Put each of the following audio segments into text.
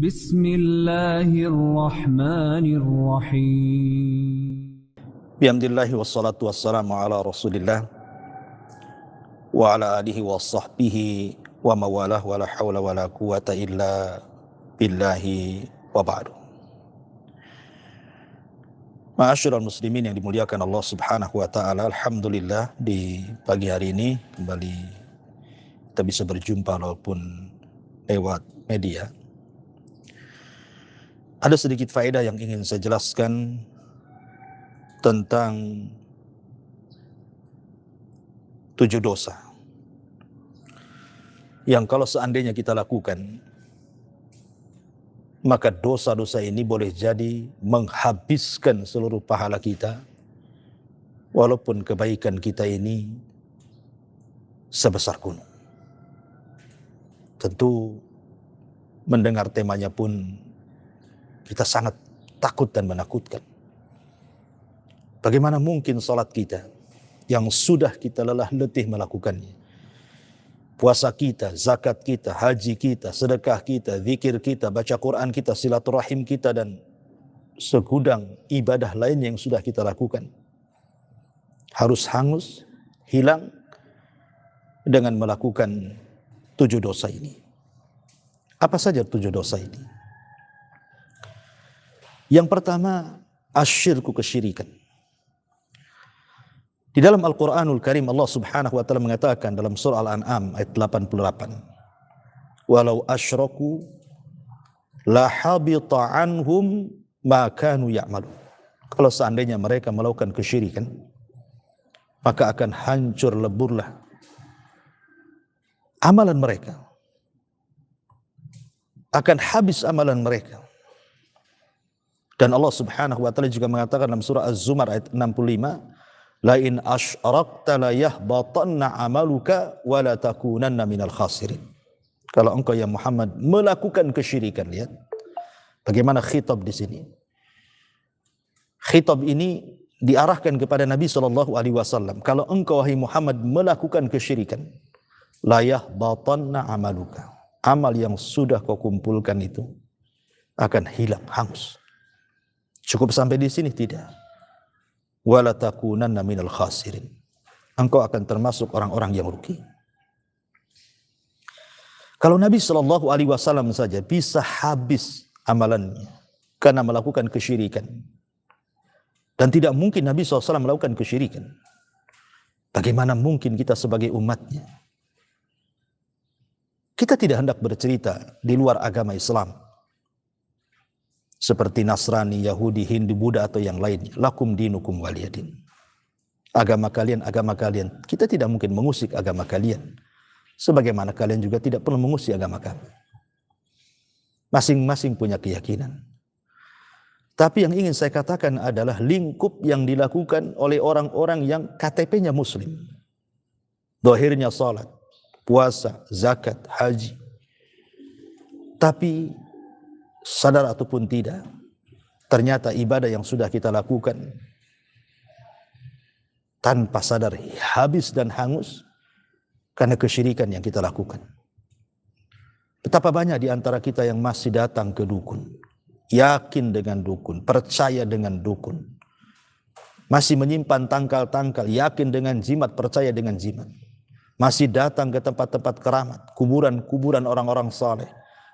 Bismillahirrahmanirrahim. Bihamdillahi wassalatu wassalamu ala rasulillah wa ala alihi wa sahbihi wa mawalah wa la hawla wa la quwata illa billahi wa ba'du. Ma'asyiral muslimin yang dimuliakan Allah subhanahu wa ta'ala, alhamdulillah di pagi hari ini kembali kita bisa berjumpa walaupun lewat media. Ada sedikit faedah yang ingin saya jelaskan tentang 7 dosa yang kalau seandainya kita lakukan, maka dosa-dosa ini boleh jadi menghabiskan seluruh pahala kita, walaupun kebaikan kita ini sebesar gunung. Tentu mendengar temanya pun kita sangat takut dan menakutkan. Bagaimana mungkin salat kita yang sudah kita lelah letih melakukannya, puasa kita, zakat kita, haji kita, sedekah kita, zikir kita, baca Quran kita, silaturahim kita, dan segudang ibadah lain yang sudah kita lakukan, harus hangus, hilang dengan melakukan 7 dosa ini. Apa saja 7 dosa ini? Yang pertama, asyirku, kesyirikan. Di dalam Al-Quranul Karim Allah subhanahu wa ta'ala mengatakan dalam surah Al-An'am ayat 88, walau asyraku la habita anhum ma kanu ya'malun. Kalau seandainya mereka melakukan kesyirikan, maka akan hancur leburlah amalan mereka, akan habis amalan mereka. Dan Allah subhanahu wa ta'ala juga mengatakan dalam surah Az-Zumar ayat 65, la in asyrakta la yahbatanna amaluka wa la takunanna minal khasirin. Kalau engkau ya Muhammad melakukan kesyirikan, lihat bagaimana khitab di sini. Khitab ini diarahkan kepada Nabi SAW. Kalau engkau wahai Muhammad melakukan kesyirikan, la yahbatanna amaluka, amal yang sudah kau kumpulkan itu akan hilang, hangus. Cukup sampai di sini? Tidak. Wala takunanna minal khasirin. Engkau akan termasuk orang-orang yang rugi. Kalau Nabi SAW saja bisa habis amalannya karena melakukan kesyirikan, dan tidak mungkin Nabi SAW melakukan kesyirikan, bagaimana mungkin kita sebagai umatnya? Kita tidak hendak bercerita di luar agama Islam, seperti Nasrani, Yahudi, Hindu, Buddha atau yang lainnya. Lakum dinukum waliyadin. Agama kalian, agama kalian. Kita tidak mungkin mengusik agama kalian, sebagaimana kalian juga tidak perlu mengusik agama kami. Masing-masing punya keyakinan. Tapi yang ingin saya katakan adalah lingkup yang dilakukan oleh orang-orang yang KTP-nya Muslim, zahirnya salat, puasa, zakat, haji, tapi sadar ataupun tidak, ternyata ibadah yang sudah kita lakukan tanpa sadar habis dan hangus karena kesyirikan yang kita lakukan. Betapa banyak di antara kita yang masih datang ke dukun, yakin dengan dukun, percaya dengan dukun, masih menyimpan tangkal-tangkal, yakin dengan jimat, percaya dengan jimat, masih datang ke tempat-tempat keramat, kuburan-kuburan orang-orang saleh,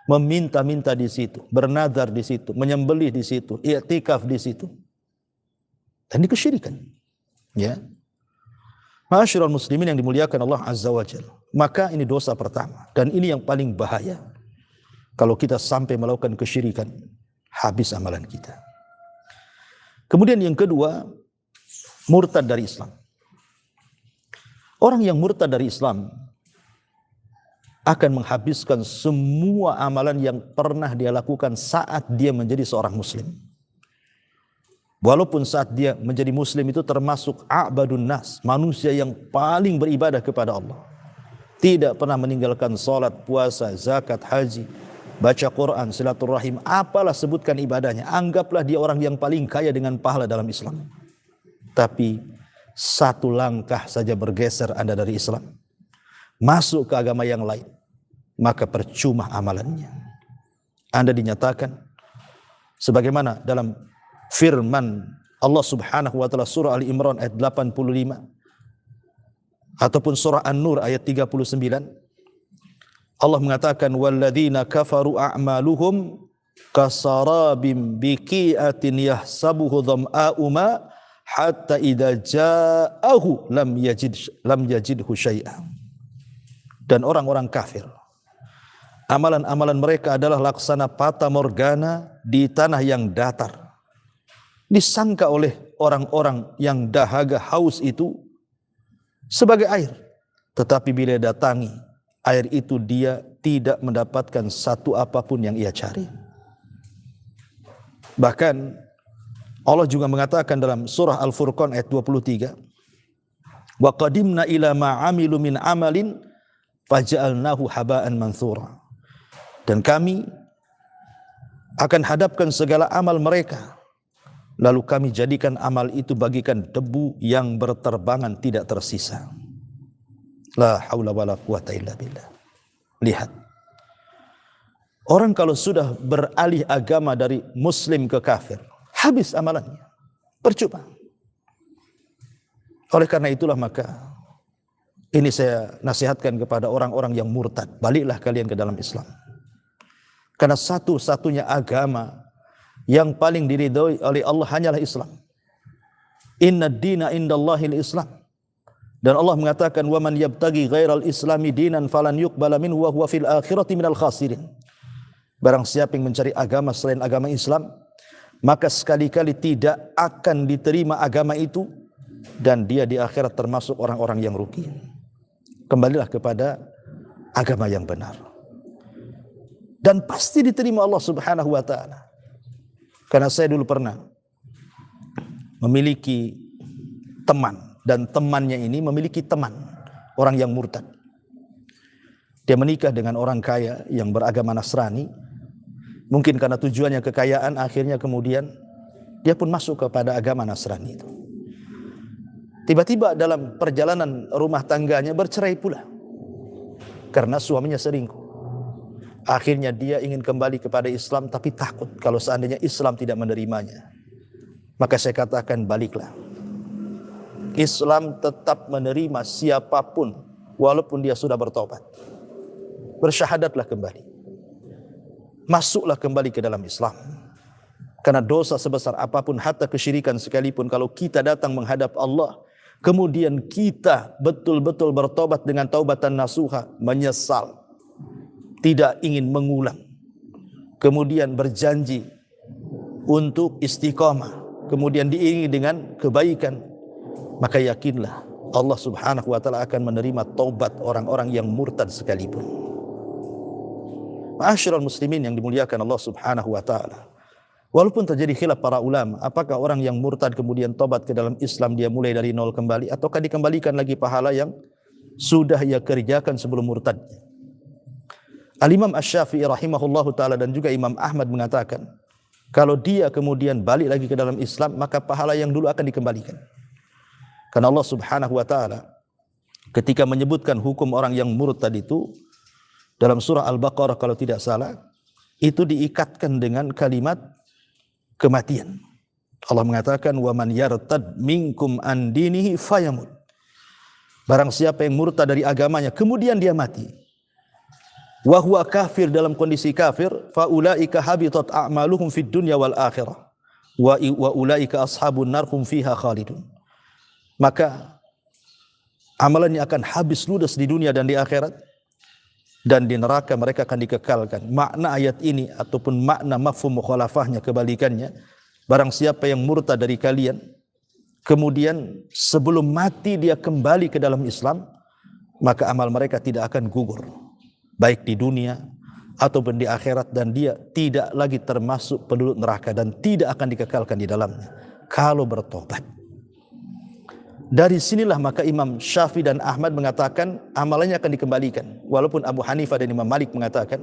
meminta-minta di situ, bernazar di situ, menyembelih di situ, i'tikaf di situ. Dan ini kesyirikan. Ya. Ma'asyiral muslimin yang dimuliakan Allah Azza wa Jalla. Maka ini dosa pertama, dan ini yang paling bahaya. Kalau kita sampai melakukan kesyirikan, habis amalan kita. Kemudian yang kedua, murtad dari Islam. Orang yang murtad dari Islam akan menghabiskan semua amalan yang pernah dia lakukan saat dia menjadi seorang muslim. Walaupun saat dia menjadi muslim itu termasuk a'badun nas, manusia yang paling beribadah kepada Allah. Tidak pernah meninggalkan salat, puasa, zakat, haji, baca Quran, silaturahim, apalah sebutkan ibadahnya. Anggaplah dia orang yang paling kaya dengan pahala dalam Islam. Tapi satu langkah saja bergeser Anda dari Islam, masuk ke agama yang lain, maka percuma amalannya. Anda dinyatakan sebagaimana dalam firman Allah Subhanahu wa taala surah Ali Imran ayat 85 ataupun surah An-Nur ayat 39. Allah mengatakan walladzina kafaru a'maluhum kasarabim biqi'atin yahsabuhu dhama'u ma hatta idza ja'ahu lam yajidhu syai'a. Dan orang-orang kafir, amalan-amalan mereka adalah laksana fata morgana di tanah yang datar. Disangka oleh orang-orang yang dahaga haus itu sebagai air. Tetapi bila datangi air itu, dia tidak mendapatkan satu apapun yang ia cari. Bahkan Allah juga mengatakan dalam surah Al-Furqan ayat 23, wa qadimna ila ma 'amilu min amalin faja'alnahu haba'an manthura. Dan kami akan hadapkan segala amal mereka, lalu kami jadikan amal itu bagikan debu yang berterbangan tidak tersisa. La haula wala quwata illa billah. Lihat, orang kalau sudah beralih agama dari muslim ke kafir, habis amalannya, percuma. Oleh karena itulah maka ini saya nasihatkan kepada orang-orang yang murtad, baliklah kalian ke dalam Islam. Karena satu-satunya agama yang paling diridhoi oleh Allah hanyalah Islam. Inna dina indallahil Islam. Dan Allah mengatakan wa man yabtaghi ghairal islami dinan falan yuqbala minhu wa huwa fil akhirati minal khasirin. Barang siapa yang mencari agama selain agama Islam, maka sekali-kali tidak akan diterima agama itu dan dia di akhirat termasuk orang-orang yang rugi. Kembalilah kepada agama yang benar. Dan pasti diterima Allah Subhanahu wa taala. Karena saya dulu pernah memiliki teman, dan temannya ini memiliki teman orang yang murtad. Dia menikah dengan orang kaya yang beragama Nasrani. Mungkin karena tujuannya kekayaan, akhirnya kemudian dia pun masuk kepada agama Nasrani itu. Tiba-tiba dalam perjalanan rumah tangganya bercerai pula karena suaminya selingkuh. Akhirnya dia ingin kembali kepada Islam, tapi takut kalau seandainya Islam tidak menerimanya. Maka saya katakan baliklah. Islam tetap menerima siapapun walaupun dia sudah bertobat. Bersyahadatlah kembali. Masuklah kembali ke dalam Islam. Karena dosa sebesar apapun, hatta kesyirikan sekalipun, kalau kita datang menghadap Allah, kemudian kita betul-betul bertobat dengan taubatan nasuha, menyesal, tidak ingin mengulang, kemudian berjanji untuk istiqamah, kemudian diiringi dengan kebaikan, maka yakinlah Allah Subhanahu wa taala akan menerima taubat orang-orang yang murtad sekalipun. Ma'asyiral muslimin yang dimuliakan Allah Subhanahu wa taala. Walaupun terjadi khilaf para ulama, apakah orang yang murtad kemudian tobat ke dalam Islam dia mulai dari nol kembali, ataukah dikembalikan lagi pahala yang sudah ia kerjakan sebelum murtad? Al-Imam Asy-Syafi'i rahimahullahu taala dan juga Imam Ahmad mengatakan, kalau dia kemudian balik lagi ke dalam Islam, maka pahala yang dulu akan dikembalikan. Karena Allah Subhanahu wa taala ketika menyebutkan hukum orang yang murtad itu dalam surah Al-Baqarah kalau tidak salah, itu diikatkan dengan kalimat kematian. Allah mengatakan wa man yartad minkum an dinihi fayamut. Barang siapa yang murtad dari agamanya kemudian dia mati, wa huwa kafir, dalam kondisi kafir, fa ulaika habitat a'maluhum fid dunya wal akhirah wa ulaika ashabun nar hum fiha khalidun. Maka amalannya akan habis ludes di dunia dan di akhirat, dan di neraka mereka akan dikekalkan. Makna ayat ini ataupun makna mafhum mukhalafahnya kebalikannya, barang siapa yang murtad dari kalian kemudian sebelum mati dia kembali ke dalam Islam, maka amal mereka tidak akan gugur baik di dunia ataupun di akhirat, dan dia tidak lagi termasuk penduduk neraka dan tidak akan dikekalkan di dalamnya kalau bertobat. Dari sinilah maka Imam Syafi'i dan Ahmad mengatakan amalannya akan dikembalikan, walaupun Abu Hanifah dan Imam Malik mengatakan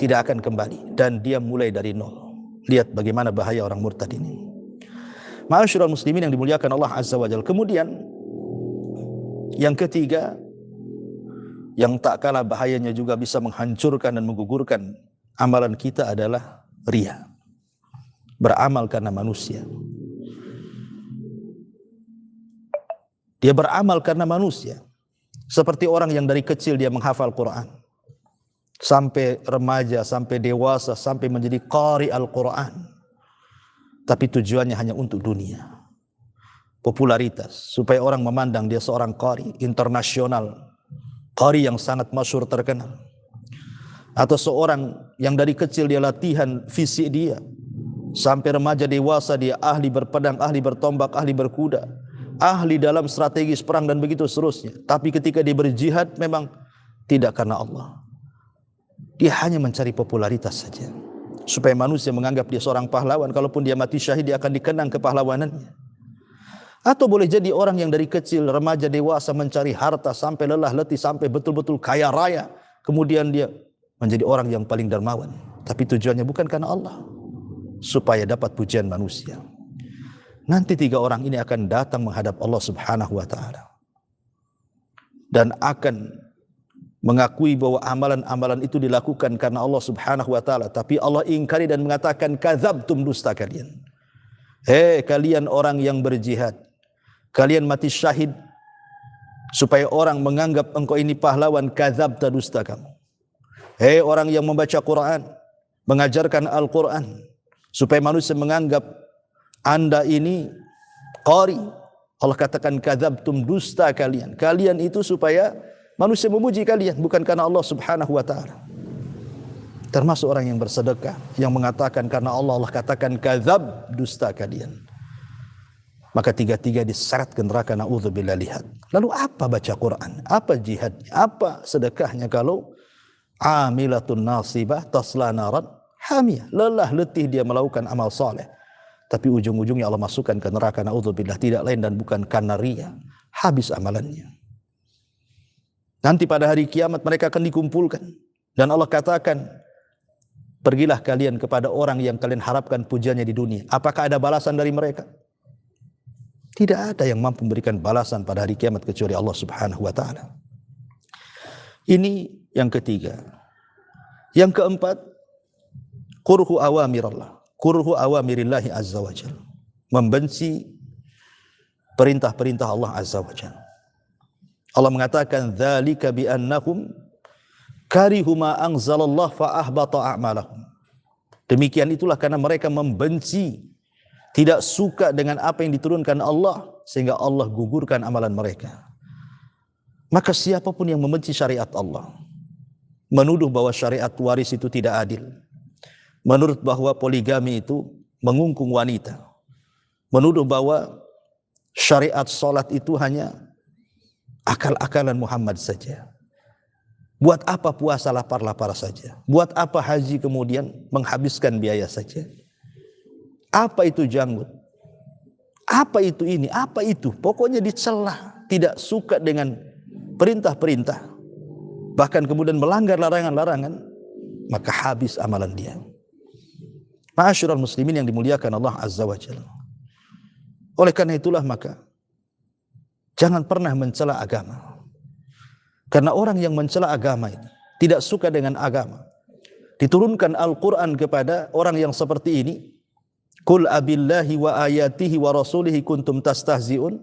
tidak akan kembali dan dia mulai dari nol. Lihat bagaimana bahaya orang murtad ini. Ma'asyiral muslimin yang dimuliakan Allah Azza wa Jalla. Kemudian yang ketiga, yang tak kalah bahayanya juga bisa menghancurkan dan menggugurkan amalan kita adalah riya. Beramal karena manusia. Dia beramal karena manusia. Seperti orang yang dari kecil dia menghafal Quran. Sampai remaja, sampai dewasa, sampai menjadi qari Al-Quran. Tapi tujuannya hanya untuk dunia. Popularitas. Supaya orang memandang dia seorang qari internasional. Qari yang sangat masyhur terkenal. Atau seorang yang dari kecil dia latihan fisik dia. Sampai remaja dewasa dia ahli berpedang, ahli bertombak, ahli berkuda. Ahli dalam strategis perang dan begitu seterusnya. Tapi ketika dia berjihad memang tidak karena Allah. Dia hanya mencari popularitas saja. Supaya manusia menganggap dia seorang pahlawan. Kalaupun dia mati syahid dia akan dikenang kepahlawanannya. Atau boleh jadi orang yang dari kecil, remaja, dewasa mencari harta sampai lelah letih, sampai betul-betul kaya raya. Kemudian dia menjadi orang yang paling dermawan. Tapi tujuannya bukan karena Allah. Supaya dapat pujian manusia. Nanti 3 orang ini akan datang menghadap Allah Subhanahu wa ta'ala. Dan akan mengakui bahwa amalan-amalan itu dilakukan karena Allah Subhanahu wa ta'ala. Tapi Allah ingkari dan mengatakan, kadzabtum, dusta kalian. Hei kalian orang yang berjihad. Kalian mati syahid. Supaya orang menganggap engkau ini pahlawan, kadzabta, dusta kamu. Hei orang yang membaca Quran. Mengajarkan Al-Quran. Supaya manusia menganggap Anda ini qari. Allah katakan kadzabtum, dusta kalian. Kalian itu supaya manusia memuji kalian, bukan karena Allah Subhanahu wa ta'ala. Termasuk orang yang bersedekah, yang mengatakan karena Allah, Allah katakan kadzab, dusta kalian. Maka 3-3 diseret ke neraka, na'udzubillah. Lihat. Lalu apa baca Quran? Apa jihadnya? Apa sedekahnya kalau amilatun nasibah tasla naran hamiyah. Lelah letih dia melakukan amal saleh. Tapi ujung-ujungnya Allah masukkan ke neraka, na'udzubillah. Tidak lain dan bukan karena riya. Habis amalannya. Nanti pada hari kiamat mereka akan dikumpulkan. Dan Allah katakan, pergilah kalian kepada orang yang kalian harapkan pujiannya di dunia. Apakah ada balasan dari mereka? Tidak ada yang mampu memberikan balasan pada hari kiamat kecuali Allah Subhanahu wa ta'ala. Ini yang ketiga. Yang keempat, kurhu awamirallah. Kurhu awamirillahi azza wa jalla. Membenci perintah-perintah Allah azza wa jalla. Allah mengatakan, dzalika bi annahum karihu ma anzalallah fa ahbata a'malahum. Demikian itulah karena mereka membenci, tidak suka dengan apa yang diturunkan Allah, sehingga Allah gugurkan amalan mereka. Maka siapapun yang membenci syariat Allah, menuduh bahwa syariat waris itu tidak adil, menurut bahwa poligami itu mengungkung wanita, menuduh bahwa syariat salat itu hanya akal-akalan Muhammad saja. Buat apa puasa lapar-lapar saja? Buat apa haji kemudian menghabiskan biaya saja? Apa itu janggut? Apa itu ini? Apa itu? Pokoknya dicela, tidak suka dengan perintah-perintah, bahkan kemudian melanggar larangan-larangan, maka habis amalan dia. Ma'asyiral muslimin yang dimuliakan Allah azza wa jalla. Oleh karena itulah maka jangan pernah mencela agama. Karena orang yang mencela agama ini tidak suka dengan agama. Diturunkan Al-Quran kepada orang yang seperti ini. Qul abillahi wa ayatihi wa rasulihi kuntum tastahzi'un.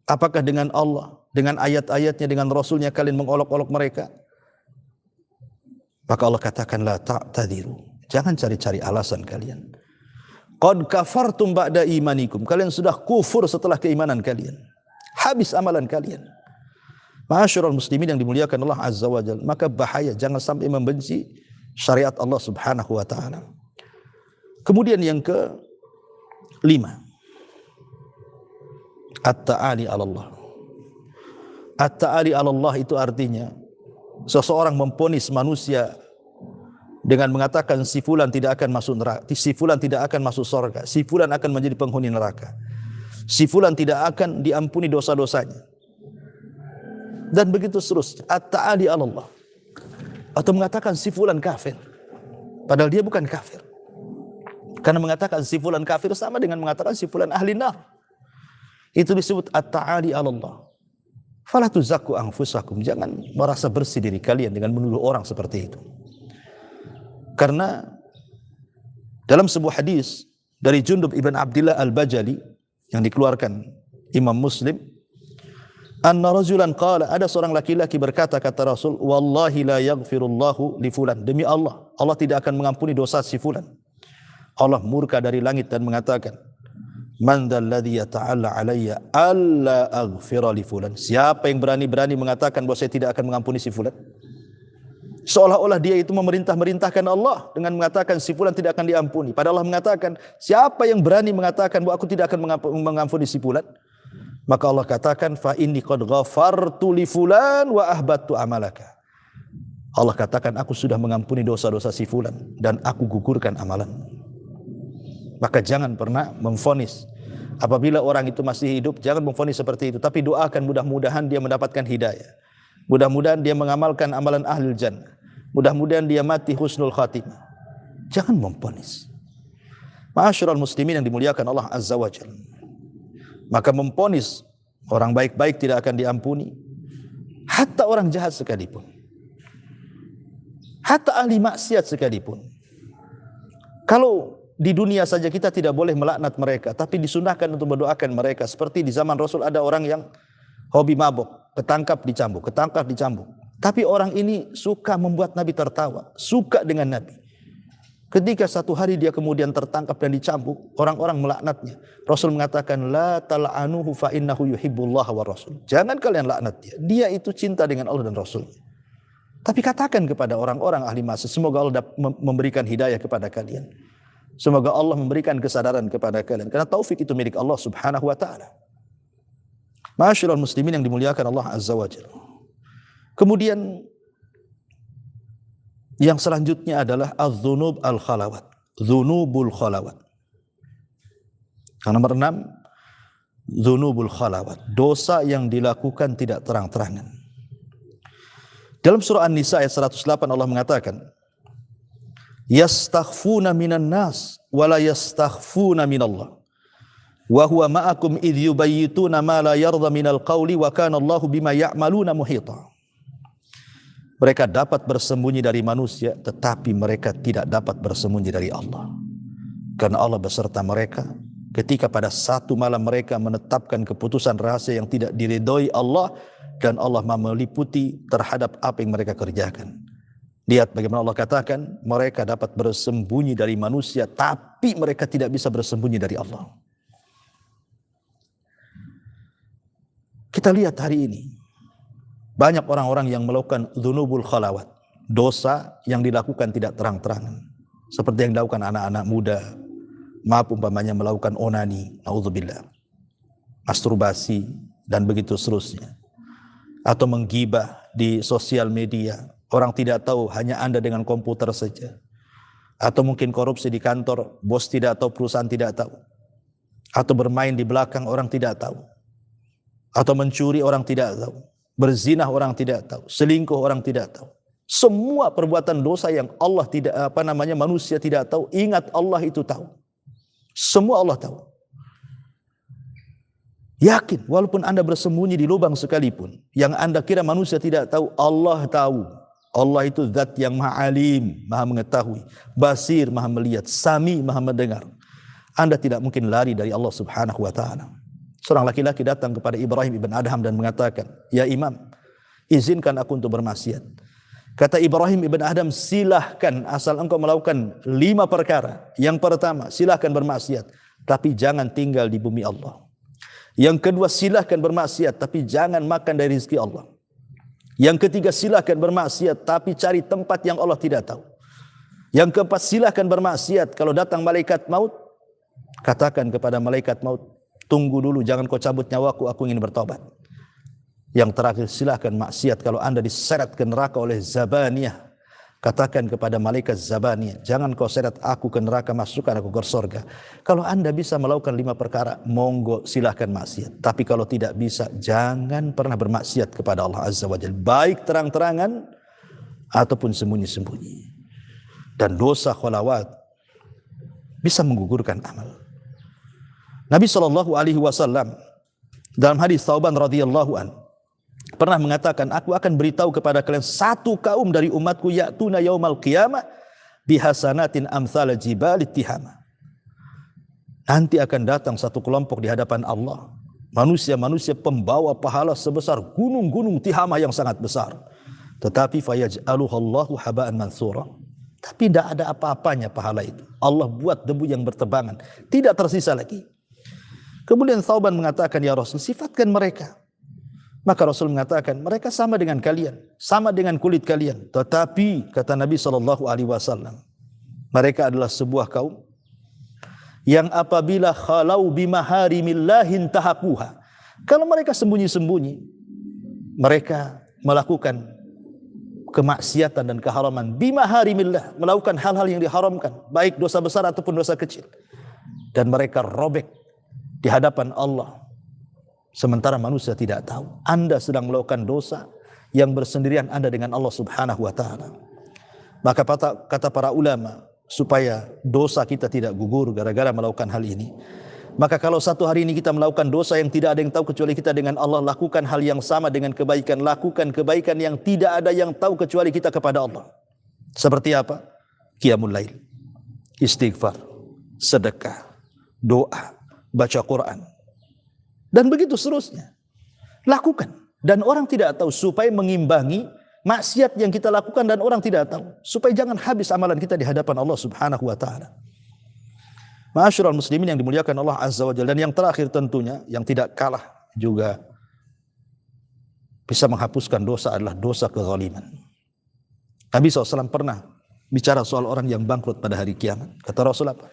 Apakah dengan Allah, dengan ayat-ayatnya, dengan Rasulnya kalian mengolok-olok mereka? Maka Allah katakan, la ta'tadiru. Jangan cari-cari alasan kalian. Qad kafartum ba'da imanikum. Kalian sudah kufur setelah keimanan kalian. Habis amalan kalian. Ma'asyiral muslimin yang dimuliakan Allah azza wa jalla. Maka bahaya, jangan sampai membenci syariat Allah subhanahu wa ta'ala. Kemudian yang ke-5, at-ta'ali 'ala Allah. At-ta'ali 'ala Allah itu artinya seseorang memponis manusia dengan mengatakan si fulan tidak akan masuk neraka, si fulan tidak akan masuk surga, si fulan akan menjadi penghuni neraka, si fulan tidak akan diampuni dosa-dosanya, dan begitu seterusnya. At-ta'ali 'ala Allah. Atau mengatakan si fulan kafir, padahal dia bukan kafir. Karena mengatakan si fulan kafir sama dengan mengatakan si fulan ahli nar. Itu disebut at-ta'ali 'ala Allah. Fala tuzakku anfusakum. Jangan merasa bersih diri kalian dengan menuduh orang seperti itu. Karena dalam sebuah hadis dari Jundub ibn Abdillah al-Bajali yang dikeluarkan Imam Muslim, anna rajulan qala, ada seorang laki-laki berkata, kata Rasul, wallahi la yaghfirullahu li fulan, demi Allah, Allah tidak akan mengampuni dosa si fulan. Allah murka dari langit dan mengatakan, man dzalladzi yata'alla alayya alla aghfira li fulan, siapa yang berani-berani mengatakan bahwa saya tidak akan mengampuni si fulan? Seolah-olah dia itu memerintahkan Allah dengan mengatakan si fulan tidak akan diampuni. Padahal Allah mengatakan, siapa yang berani mengatakan bahwa aku tidak akan mengampuni si fulan? Maka Allah katakan, fa inni qad ghafartu li fulan wa ahbattu amalaka. Allah katakan, aku sudah mengampuni dosa-dosa si fulan dan aku gugurkan amalan. Maka jangan pernah memvonis. Apabila orang itu masih hidup, jangan memvonis seperti itu, tapi doakan mudah-mudahan dia mendapatkan hidayah. Mudah-mudahan dia mengamalkan amalan ahlul jannah. Mudah-mudahan dia mati husnul khatimah. Jangan memvonis. Ma'asyiral muslimin yang dimuliakan Allah Azza wa Jalla. Maka memvonis orang baik-baik tidak akan diampuni. Hatta orang jahat sekalipun. Hatta ahli maksiat sekalipun. Kalau di dunia saja kita tidak boleh melaknat mereka, tapi disunahkan untuk mendoakan mereka. Seperti di zaman Rasul ada orang yang hobi mabuk, ketangkap dicambuk. Tapi orang ini suka membuat Nabi tertawa, suka dengan Nabi. Ketika satu hari dia kemudian tertangkap dan dicambuk, orang-orang melaknatnya. Rasul mengatakan, la tal'anuhu fa innahu yuhibbullah wa rasul. Jangan kalian laknat dia. Dia itu cinta dengan Allah dan Rasulnya. Tapi katakan kepada orang-orang ahli maksiat, semoga Allah memberikan hidayah kepada kalian. Semoga Allah memberikan kesadaran kepada kalian. Karena taufik itu milik Allah subhanahu wa ta'ala. Ma'asyiral muslimin yang dimuliakan Allah Azza wa Jalla. Kemudian yang selanjutnya adalah az-dzunub al-khalawat. Dzunubul khalawat. Yang nomor 6, dzunubul khalawat. Dosa yang dilakukan tidak terang-terangan. Dalam surah An-Nisa ayat 108 Allah mengatakan, yastakhfuna minan nas wa la yastakhfuna minallah. Wa huwa ma'akum idh yubayyituna ma la yarda minal qawli wa kana Allahu bima ya'maluna muhita. Mereka dapat bersembunyi dari manusia, tetapi mereka tidak dapat bersembunyi dari Allah. Karena Allah beserta mereka ketika pada satu malam mereka menetapkan keputusan rahasia yang tidak diridhoi Allah, dan Allah meliputi terhadap apa yang mereka kerjakan. Lihat bagaimana Allah katakan, mereka dapat bersembunyi dari manusia, tapi mereka tidak bisa bersembunyi dari Allah. Kita lihat hari ini, banyak orang-orang yang melakukan dzunubul khalawat, dosa yang dilakukan tidak terang-terangan. Seperti yang dilakukan anak-anak muda, maaf umpamanya melakukan onani, naudzubillah, masturbasi, dan begitu seterusnya. Atau menggibah di sosial media, orang tidak tahu, hanya Anda dengan komputer saja. Atau mungkin korupsi di kantor, bos tidak tahu, perusahaan tidak tahu. Atau bermain di belakang, orang tidak tahu. Atau mencuri, orang tidak tahu. Berzinah orang tidak tahu, selingkuh orang tidak tahu. Semua perbuatan dosa yang Allah tidak manusia tidak tahu, ingat Allah itu tahu. Semua Allah tahu. Yakin, walaupun Anda bersembunyi di lubang sekalipun, yang Anda kira manusia tidak tahu, Allah tahu. Allah itu zat yang maha alim, maha mengetahui, basir, maha melihat, sami, maha mendengar. Anda tidak mungkin lari dari Allah subhanahu wa ta'ala. Seorang laki-laki datang kepada Ibrahim ibn Adham dan mengatakan, ya Imam, izinkan aku untuk bermaksiat. Kata Ibrahim ibn Adham, silahkan asal engkau melakukan 5 perkara. Yang pertama, silahkan bermaksiat, tapi jangan tinggal di bumi Allah. Yang kedua, silahkan bermaksiat, tapi jangan makan dari rezeki Allah. Yang ketiga, silahkan bermaksiat, tapi cari tempat yang Allah tidak tahu. Yang keempat, silahkan bermaksiat, kalau datang malaikat maut, katakan kepada malaikat maut, tunggu dulu, jangan kau cabut nyawaku, aku ingin bertobat. Yang terakhir, silahkan maksiat kalau Anda diseret ke neraka oleh Zabaniyah, katakan kepada malaikat Zabaniyah, jangan kau seret aku ke neraka, masukkan aku ke surga. Kalau Anda bisa melakukan 5 perkara, monggo silahkan maksiat. Tapi kalau tidak bisa, jangan pernah bermaksiat kepada Allah Azza wa Jalla, baik terang-terangan ataupun sembunyi-sembunyi. Dan dosa khalawat bisa menggugurkan amal. Nabi SAW dalam hadis Thauban radhiyallahu an pernah mengatakan, aku akan beritahu kepada kalian satu kaum dari umatku, ya'tuna yaumal qiyamah bihasanatin amsal jibal tihama. Nanti akan datang satu kelompok di hadapan Allah, manusia-manusia pembawa pahala sebesar gunung-gunung Tihama yang sangat besar. Tetapi fayaj'aluhallahu haba'an mansura. Tapi tidak ada apa-apanya pahala itu. Allah buat debu yang bertebangan, tidak tersisa lagi. Kemudian Thauban mengatakan, ya Rasul, sifatkan mereka. Maka Rasul mengatakan, mereka sama dengan kalian, sama dengan kulit kalian. Tetapi kata Nabi SAW, mereka adalah sebuah kaum yang apabila khalau bimaharimillahin tahakuha, kalau mereka sembunyi-sembunyi, mereka melakukan kemaksiatan dan keharaman bimaharimillah, melakukan hal-hal yang diharamkan, baik dosa besar ataupun dosa kecil, dan mereka robek di hadapan Allah, sementara manusia tidak tahu Anda sedang melakukan dosa yang bersendirian Anda dengan Allah Subhanahu wa taala. Maka kata para ulama, supaya dosa kita tidak gugur gara-gara melakukan hal ini, maka kalau satu hari ini kita melakukan dosa yang tidak ada yang tahu kecuali kita dengan Allah, lakukan hal yang sama dengan kebaikan. Lakukan kebaikan yang tidak ada yang tahu kecuali kita kepada Allah. Seperti apa? Qiyamul lail, istighfar, sedekah, doa, baca Quran, dan begitu seterusnya. Lakukan, dan orang tidak tahu, supaya mengimbangi maksiat yang kita lakukan dan orang tidak tahu, supaya jangan habis amalan kita di hadapan Allah Subhanahu wa taala. Ma'asyiral muslimin yang dimuliakan Allah Azza wa Jalla, dan yang terakhir tentunya yang tidak kalah juga bisa menghapuskan dosa adalah dosa kezaliman. Nabi SAW pernah bicara soal orang yang bangkrut pada hari kiamat. Kata Rasul apa?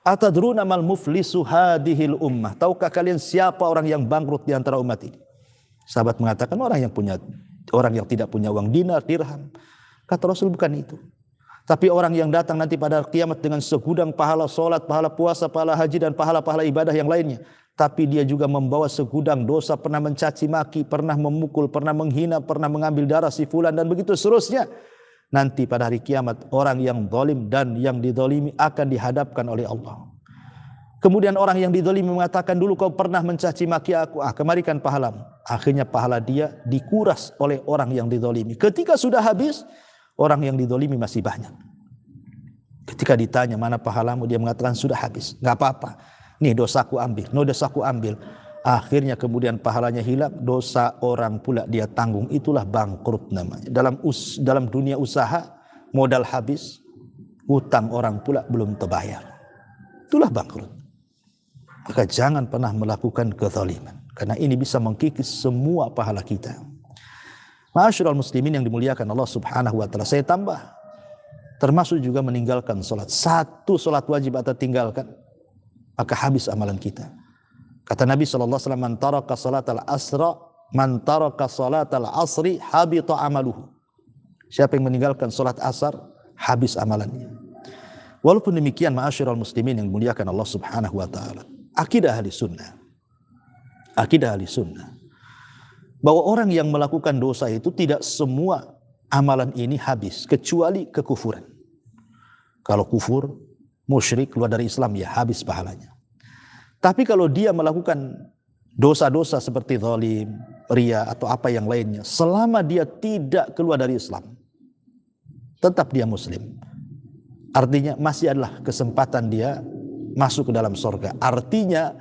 Atadruna mal muflisu hadhil ummah. Tahukah kalian siapa orang yang bangkrut di antara umat ini? Sahabat mengatakan orang yang tidak punya uang dinar, dirham. Kata Rasul, bukan itu. Tapi orang yang datang nanti pada kiamat dengan segudang pahala solat, pahala puasa, pahala haji, dan pahala-pahala ibadah yang lainnya. Tapi dia juga membawa segudang dosa, pernah mencaci maki, pernah memukul, pernah menghina, pernah mengambil darah si fulan, dan begitu seterusnya. Nanti pada hari kiamat orang yang zalim dan yang dizalimi akan dihadapkan oleh Allah. Kemudian orang yang dizalimi mengatakan, dulu kau pernah mencaci maki aku, kemarikan pahalamu. Akhirnya pahala dia dikuras oleh orang yang dizalimi. Ketika sudah habis, orang yang dizalimi masih banyak. Ketika ditanya mana pahalamu, dia mengatakan sudah habis, nggak apa-apa. Nih dosaku ambil, dosaku ambil. Akhirnya kemudian pahalanya hilang, dosa orang pula dia tanggung. Itulah bangkrut namanya. Dalam dunia usaha, modal habis, hutang orang pula belum terbayar. Itulah bangkrut. Maka jangan pernah melakukan kezaliman, karena ini bisa mengkikis semua pahala kita. Ma'asyiral muslimin yang dimuliakan Allah Subhanahu wa taala, saya tambah, termasuk juga meninggalkan salat. Satu salat wajib atau tinggalkan, maka habis amalan kita. Kata Nabi SAW, man taraka salatal asri habita amaluhu. Siapa yang meninggalkan salat asar, habis amalannya. Walaupun demikian, ma'asyiral muslimin yang dimuliakan Allah Subhanahu wa taala, akidah ahli sunnah, bahwa orang yang melakukan dosa itu tidak semua amalan ini habis, kecuali kekufuran. Kalau kufur, musyrik, keluar dari Islam, ya habis pahalanya. Tapi kalau dia melakukan dosa-dosa seperti zalim, ria, atau apa yang lainnya, selama dia tidak keluar dari Islam, tetap dia muslim. Artinya masih adalah kesempatan dia masuk ke dalam sorga. Artinya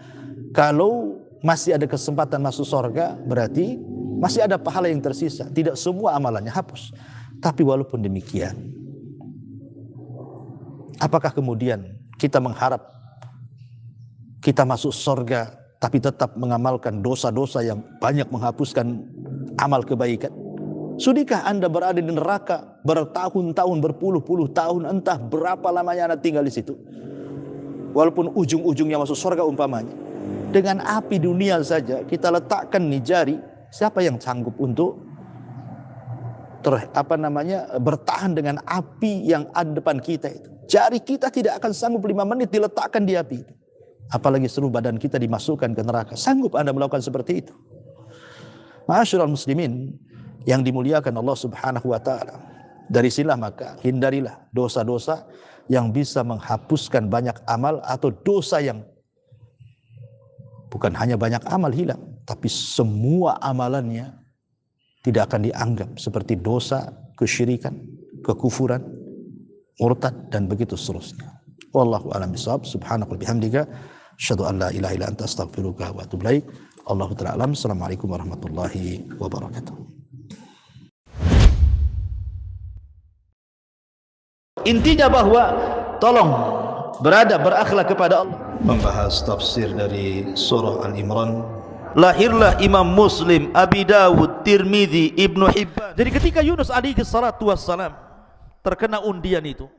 kalau masih ada kesempatan masuk sorga, berarti masih ada pahala yang tersisa. Tidak semua amalannya hapus. Tapi walaupun demikian, apakah kemudian kita mengharap kita masuk sorga tapi tetap mengamalkan dosa-dosa yang banyak menghapuskan amal kebaikan? Sudahkah Anda berada di neraka bertahun-tahun, berpuluh-puluh tahun, entah berapa lamanya Anda tinggal di situ, walaupun ujung-ujungnya masuk sorga umpamanya? Dengan api dunia saja kita letakkan nih jari, siapa yang sanggup untuk bertahan dengan api yang ada depan kita itu? Jari kita tidak akan sanggup 5 menit diletakkan di api itu. Apalagi seluruh badan kita dimasukkan ke neraka. Sanggup Anda melakukan seperti itu? Ma'asyiral muslimin yang dimuliakan Allah Subhanahu wa taala, dari sinilah maka hindarilah dosa-dosa yang bisa menghapuskan banyak amal, atau dosa yang bukan hanya banyak amal hilang, tapi semua amalannya tidak akan dianggap, seperti dosa kesyirikan, kekufuran, murtad dan begitu seterusnya. Wallahu a'lam bishawab. Subhanakallahumma bihamdika asyhadu an la ilaha illa anta astaghfiruka wa atubu ilaik. Allahu ta'ala alam. Assalamualaikum warahmatullahi wabarakatuh. Intinya bahwa tolong berakhlak kepada Allah. Membahas tafsir dari surah Al-Imran. Lahirlah Imam Muslim, Abi Dawud, Tirmidzi, Ibnu Hibban. Jadi ketika Yunus alaihi salatu wassalam terkena undian itu,